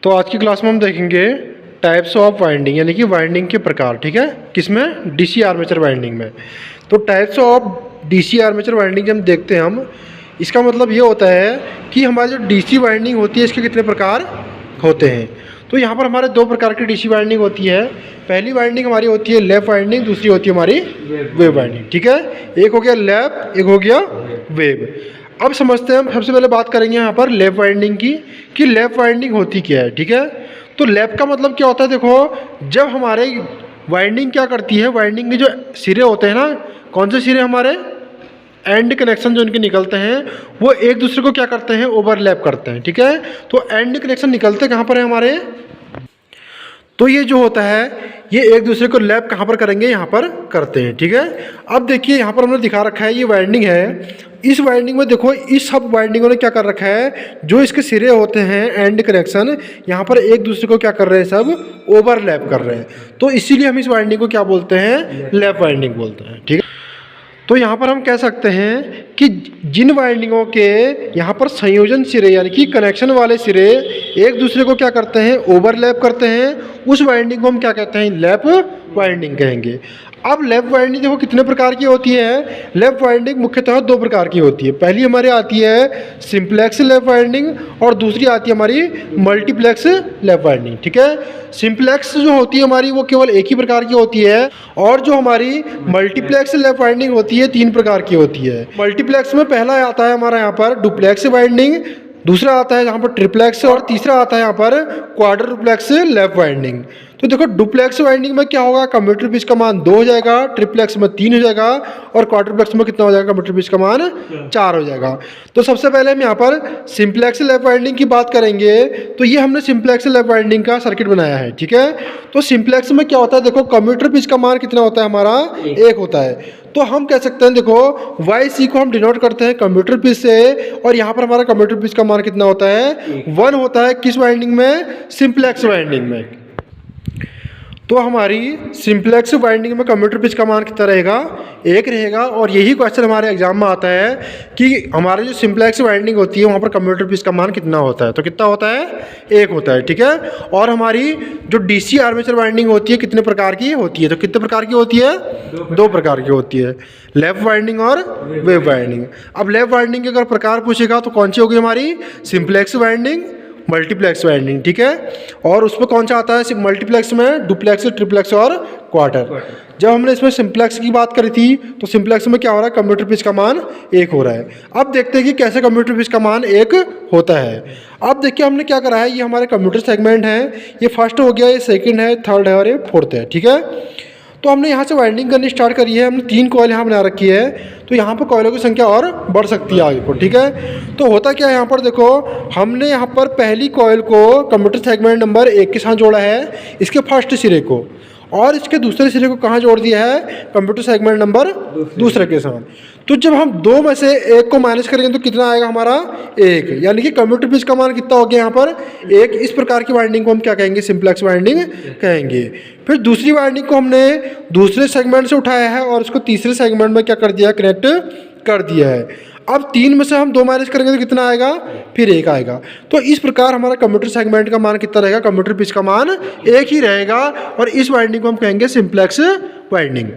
तो आज की क्लास में हम देखेंगे टाइप्स ऑफ वाइंडिंग, यानी कि वाइंडिंग के प्रकार। ठीक है, किसमें? डीसी आर्मेचर वाइंडिंग में। तो types of DC armature winding जब देखते हैं हम, इसका मतलब ये होता है कि हमारी जो डीसी वाइंडिंग होती है इसके कितने प्रकार होते हैं। तो यहाँ पर हमारे दो प्रकार की डीसी वाइंडिंग होती है। पहली वाइंडिंग हमारी होती है लैप वाइंडिंग, दूसरी होती है हमारी वेव वाइंडिंग। ठीक है, एक हो गया लैप, एक हो गया वेव। अब समझते हैं हम, सबसे पहले बात करेंगे यहाँ पर लैप वाइंडिंग की कि लैप वाइंडिंग होती क्या है। ठीक है, तो लैप का मतलब क्या होता है? देखो, जब हमारे वाइंडिंग क्या करती है, वाइंडिंग के जो सिरे होते हैं ना, कौन से सिरे हमारे एंड कनेक्शन जो इनके निकलते हैं वो एक दूसरे को क्या करते हैं? ओवरलैप करते हैं। ठीक है, तो एंड कनेक्शन निकलते कहाँ पर है हमारे? तो ये जो होता है ये एक दूसरे को लैप कहाँ पर करेंगे? यहाँ पर करते हैं। ठीक है, अब देखिए यहाँ पर हमने दिखा रखा है ये वाइंडिंग है। इस वाइंडिंग में देखो, इस सब वाइंडिंगों ने क्या कर रखा है, जो इसके सिरे होते हैं एंड कनेक्शन, यहाँ पर एक दूसरे को क्या कर रहे हैं? सब ओवरलैप कर रहे हैं। तो इसीलिए हम इस वाइंडिंग को क्या बोलते हैं? लैप वाइंडिंग बोलते हैं। ठीक है, तो यहाँ पर हम कह सकते हैं कि जिन वाइंडिंगों के यहाँ पर संयोजन सिरे यानी कि कनेक्शन वाले सिरे एक दूसरे को क्या करते हैं? ओवरलैप करते हैं, उस वाइंडिंग को हम क्या कहते हैं? लैप वाइंडिंग कहेंगे। अब लैप वाइंडिंग देखो कितने प्रकार की होती है। लैप वाइंडिंग मुख्यतः दो प्रकार की होती है। पहली हमारी आती है सिंप्लेक्स लैप वाइंडिंग और दूसरी आती है हमारी मल्टीप्लेक्स लैप वाइंडिंग। ठीक है, सिंप्लेक्स जो होती है हमारी वो केवल एक ही प्रकार की होती है, और जो हमारी मल्टीप्लेक्स लैप वाइंडिंग होती है तीन प्रकार की होती है। मल्टीप्लेक्स में पहला आता है हमारा यहाँ पर डुप्लेक्स वाइंडिंग, दूसरा आता है यहाँ पर ट्रिप्लेक्स, और तीसरा आता है यहाँ पर क्वाड्रुप्लेक्स लैप वाइंडिंग। तो देखो, डुप्लेक्स वाइंडिंग में क्या होगा? कम्यूटेटर पिच का मान 2 हो जाएगा, ट्रिप्लेक्स में 3 हो जाएगा, और क्वाड्रुप्लेक्स में कितना हो जाएगा? कम्यूटेटर पिच का मान 4 हो जाएगा। तो सबसे पहले हम यहाँ पर सिंप्लेक्स लैप वाइंडिंग की बात करेंगे। तो ये हमने सिंप्लेक्स लैप वाइंडिंग का सर्किट बनाया है। ठीक है, तो सिंप्लेक्स में क्या होता है? देखो, कम्यूटेटर पिच का मान कितना होता है हमारा? 1 होता है। तो हम कह सकते हैं, देखो YC को हम डिनोट करते हैं कम्यूटेटर पिच से, और यहाँ पर हमारा कम्यूटेटर पिच का मान कितना होता है? 1 होता है। किस वाइंडिंग में? सिंप्लेक्स वाइंडिंग में। तो हमारी सिंप्लेक्स वाइंडिंग में कम्यूटेटर पिच का मान कितना रहेगा? 1 रहेगा। और यही क्वेश्चन हमारे एग्जाम में आता है कि हमारी जो सिंप्लेक्स वाइंडिंग होती है वहाँ पर कम्यूटेटर पिच का मान कितना होता है? तो कितना होता है? 1 होता है। ठीक है, और हमारी जो डीसी आर्मेचर वाइंडिंग होती है कितने प्रकार की होती है? तो कितने प्रकार की होती है? 2 प्रकार की होती है, लैप वाइंडिंग और वेव वाइंडिंग। अब लैप वाइंडिंग के अगर प्रकार पूछेगा तो कौन सी होगी हमारी? Simplex winding, multiplex winding. ठीक है, और उसमें कौन सा आता है मल्टीप्लेक्स में? डुप्लेक्स, ट्रिप्लेक्स और क्वार्टर। जब हमने इसमें सिंप्लेक्स की बात करी थी तो सिंप्लेक्स में क्या हो रहा है? कम्यूटेटर पिच का मान 1 हो रहा है। अब देखते हैं कि कैसे कम्यूटेटर पिच का मान 1 होता है। अब देखिए हमने क्या करा है, ये हमारे कंप्यूटर सेगमेंट है, ये फर्स्ट हो गया, ये सेकंड है, थर्ड है और ये फोर्थ है। ठीक है, तो हमने यहाँ से वाइंडिंग करनी स्टार्ट करी है। हमने 3 कॉइल यहाँ बना रखी है, तो यहाँ पर कॉइलों की संख्या और बढ़ सकती है आगे को। ठीक है, तो होता क्या है यहाँ पर? देखो, हमने यहाँ पर पहली कॉइल को कंप्यूटर सेगमेंट नंबर 1 के साथ जोड़ा है, इसके फर्स्ट सिरे को, और इसके दूसरे सिरे को कहाँ जोड़ दिया है? कंप्यूटर सेगमेंट नंबर दूसरे के साथ। तो जब हम 2 में से 1 को माइनस करेंगे तो कितना आएगा हमारा? 1, यानी कि कंप्यूटर पिच का मान कितना हो गया यहाँ पर? 1। इस प्रकार की वाइंडिंग को हम क्या कहेंगे? सिंप्लेक्स वाइंडिंग कहेंगे। फिर दूसरी वाइंडिंग को हमने दूसरे सेगमेंट से उठाया है और उसको तीसरे सेगमेंट में क्या कर दिया? कनेक्ट कर दिया है। अब 3 में से हम 2 माइनस करेंगे तो कितना आएगा? फिर 1 आएगा। तो इस प्रकार हमारा कंप्यूटर सेगमेंट का मान कितना रहेगा? कंप्यूटर पिच का मान 1 ही रहेगा, और इस वाइंडिंग को हम कहेंगे सिंप्लेक्स वाइंडिंग।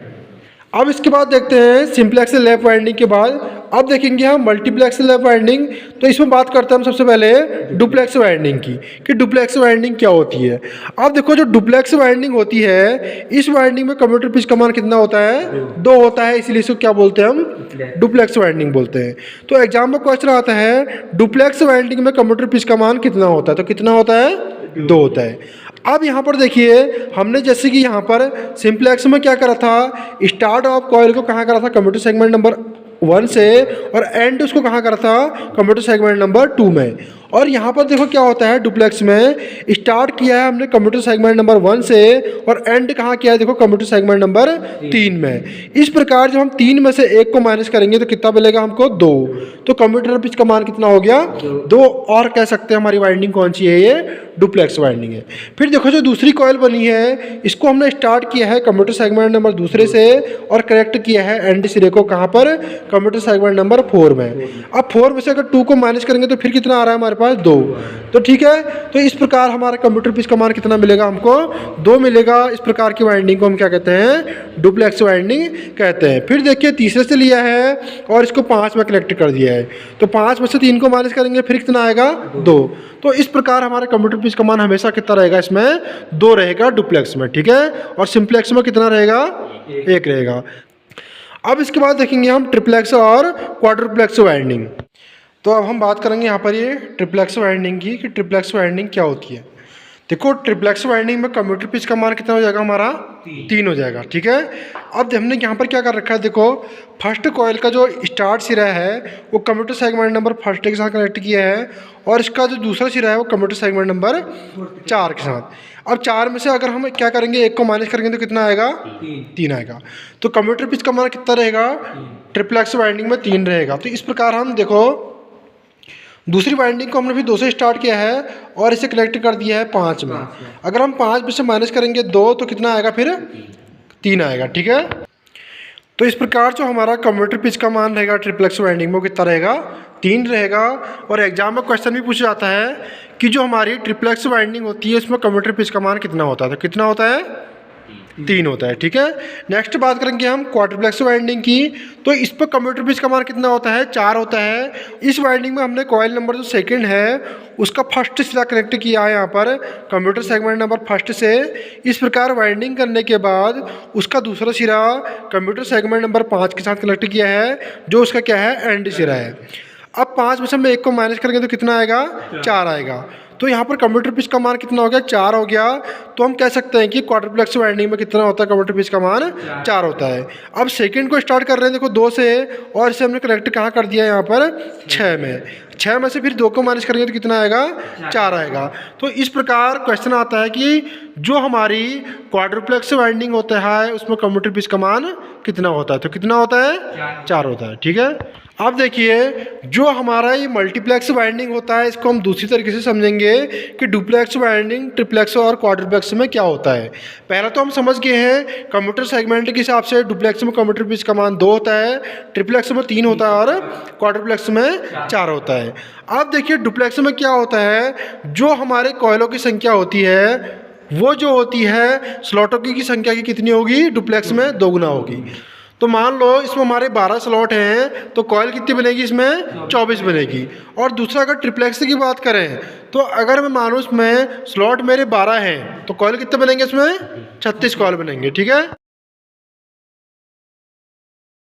अब इसके बाद देखते हैं सिंप्लेक्स लैप वाइंडिंग के बाद अब देखेंगे हम मल्टीप्लेक्स लैप वाइंडिंग। तो इसमें बात करते हैं हम सबसे पहले डुप्लेक्स वाइंडिंग की कि डुप्लेक्स वाइंडिंग क्या होती है। अब देखो, जो डुप्लेक्स वाइंडिंग होती है, इस वाइंडिंग में कंप्यूटर पिच का मान कितना होता है? 2 होता है, इसलिए इसको क्या बोलते हैं? हम डुप्लेक्स वाइंडिंग बोलते हैं। तो एग्जाम में क्वेश्चन आता है डुप्लेक्स वाइंडिंग में कंप्यूटर पिच का मान कितना होता है? तो कितना होता है? 2 होता है। अब यहाँ पर देखिए, हमने जैसे कि यहाँ पर सिंप्लेक्स में क्या करा था? स्टार्ट ऑफ कॉइल को कहाँ करा था? कंप्यूटर सेगमेंट नंबर 1 से, और एंड उसको कहाँ करा था? कंप्यूटर सेगमेंट नंबर 2 में। और यहाँ पर देखो क्या होता है, डुप्लेक्स में स्टार्ट किया है हमने कंप्यूटर सेगमेंट नंबर 1 से, और एंड कहाँ किया है? देखो कंप्यूटर सेगमेंट नंबर 3 में। इस प्रकार जब हम 3 में से 1 को माइनस करेंगे तो कितना मिलेगा हमको? 2। तो कम्यूटेटर पिच का मान कितना हो गया 2। और कह सकते हैं हमारी वाइंडिंग कौन सी है, ये डुप्लेक्स वाइंडिंग है। फिर देखो जो दूसरी कॉइल बनी है इसको हमने स्टार्ट किया है कम्यूटेटर सेगमेंट नंबर दूसरे से और कनेक्ट किया है एंड सिरे को कहाँ पर, कम्यूटेटर सेगमेंट नंबर 4 में। अब 4 में से अगर 2 को माइनस करेंगे तो फिर कितना आ रहा है हमारे पास 2। तो ठीक है, तो इस प्रकार हमारा कम्यूटेटर पिच का मान कितना मिलेगा हमको 2 मिलेगा। इस प्रकार की वाइंडिंग को हम क्या कहते हैं, डुप्लेक्स वाइंडिंग कहते हैं। फिर देखिए तीसरे से लिया है और इसको 5 में कनेक्ट कर दिया है, तो 5 में से 3 को माइनस करेंगे फिर कितना आएगा 2। तो इस प्रकार हमारे कम्यूटेटर पिच का मान हमेशा कितना रहेगा, इसमें 2 रहेगा डुप्लेक्स में, ठीक है। और सिंप्लेक्स में कितना रहेगा, 1 रहेगा। अब इसके बाद देखेंगे हम ट्रिप्लेक्स और क्वाड्रुप्लेक्स वाइंडिंग। तो अब हम बात करेंगे यहाँ पर ये ट्रिप्लेक्स वाइंडिंग की कि ट्रिप्लेक्स वाइंडिंग क्या होती है। देखो ट्रिप्लेक्स वाइंडिंग में कम्यूटेटर पिच का मान कितना हो जाएगा हमारा 3 हो जाएगा, ठीक है। अब हमने यहाँ पर क्या कर रखा है, देखो फर्स्ट कॉइल का जो स्टार्ट सिरा है वो कम्यूटेटर सेगमेंट नंबर फर्स्ट के साथ कनेक्ट किया है और इसका जो दूसरा सिरा है वो कम्यूटेटर सेगमेंट नंबर 4 के साथ। अब 4 में से अगर हम क्या करेंगे 1 को माइनस करेंगे तो कितना आएगा 3 आएगा। तो कम्यूटेटर पिच का मान कितना रहेगा, ट्रिप्लेक्स वाइंडिंग में 3 रहेगा। तो इस प्रकार हम देखो दूसरी वाइंडिंग को हमने भी 2 से स्टार्ट किया है और इसे कनेक्ट कर दिया है 5 में। अगर हम 5 में से माइनस करेंगे 2 तो कितना आएगा, फिर 3 आएगा, ठीक है। तो इस प्रकार जो हमारा कम्यूटेटर पिच का मान रहेगा ट्रिप्लेक्स वाइंडिंग में कितना रहेगा, 3 रहेगा। और एग्जाम में क्वेश्चन भी पूछा जाता है कि जो हमारी ट्रिप्लेक्स वाइंडिंग होती है इसमें कम्यूटेटर पिच का मान कितना होता है, तो कितना होता है 3 होता है, ठीक है। नेक्स्ट बात करेंगे हम क्वाड्रुप्लेक्स वाइंडिंग की। तो इस पर कम्यूटेटर पिच का मान कितना होता है, 4 होता है। इस वाइंडिंग में हमने कॉइल नंबर जो सेकंड है उसका फर्स्ट सिरा कनेक्ट किया है यहाँ पर कम्यूटेटर सेगमेंट नंबर फर्स्ट से। इस प्रकार वाइंडिंग करने के बाद उसका दूसरा सिरा कम्यूटेटर सेगमेंट नंबर 5 के साथ कनेक्ट किया है जो उसका क्या है, एंड सिरा है। अब 5 में से हम 1 को माइनस करेंगे तो कितना आएगा, 4 आएगा। तो यहाँ पर कम्यूटेटर पिच का मान कितना हो गया, 4 हो गया। तो हम कह सकते हैं कि क्वाड्रुप्लेक्स वाइंडिंग में कितना होता है, कम्यूटेटर पिच का मान 4 होता है। अब सेकंड को स्टार्ट कर रहे हैं देखो 2 से और इसे हमने कनेक्ट कहाँ कर दिया यहाँ पर 6 में। 6 में से फिर 2 को माइनस करेंगे तो कितना आएगा, 4 आएगा। तो इस प्रकार क्वेश्चन आता है कि जो हमारी क्वाड्रुप्लेक्स वाइंडिंग होता है उसमें कम्यूटेटर पिच का मान कितना होता है, तो कितना होता है 4 होता है, ठीक है। अब देखिए जो हमारा ये मल्टीप्लेक्स वाइंडिंग होता है इसको हम दूसरी तरीके से समझेंगे कि डुप्लेक्स वाइंडिंग ट्रिप्लेक्स और क्वाड्रुप्लेक्स में क्या होता है। पहला तो हम समझ गए हैं कम्यूटेटर सेगमेंट के हिसाब से डुप्लेक्स में कम्यूटेटर पिच का मान 2 होता है, ट्रिप्लेक्स में 3 होता है और क्वाड्रुप्लेक्स में 4 होता है। अब देखिए डुप्लेक्स में क्या होता है, जो हमारे कॉइलों की संख्या होती है वो जो होती है स्लॉटों की संख्या की कितनी होगी, डुप्लेक्स में 2 गुना होगी। तो मान लो इसमें हमारे 12 स्लॉट हैं तो कॉइल कितनी बनेगी, इसमें 24 बनेगी। और दूसरा अगर ट्रिप्लेक्स की बात करें तो अगर मैं मानूं इसमें स्लॉट मेरे 12 हैं तो कॉइल कितने बनेंगे, इसमें 36 कॉइल बनेंगे, ठीक है।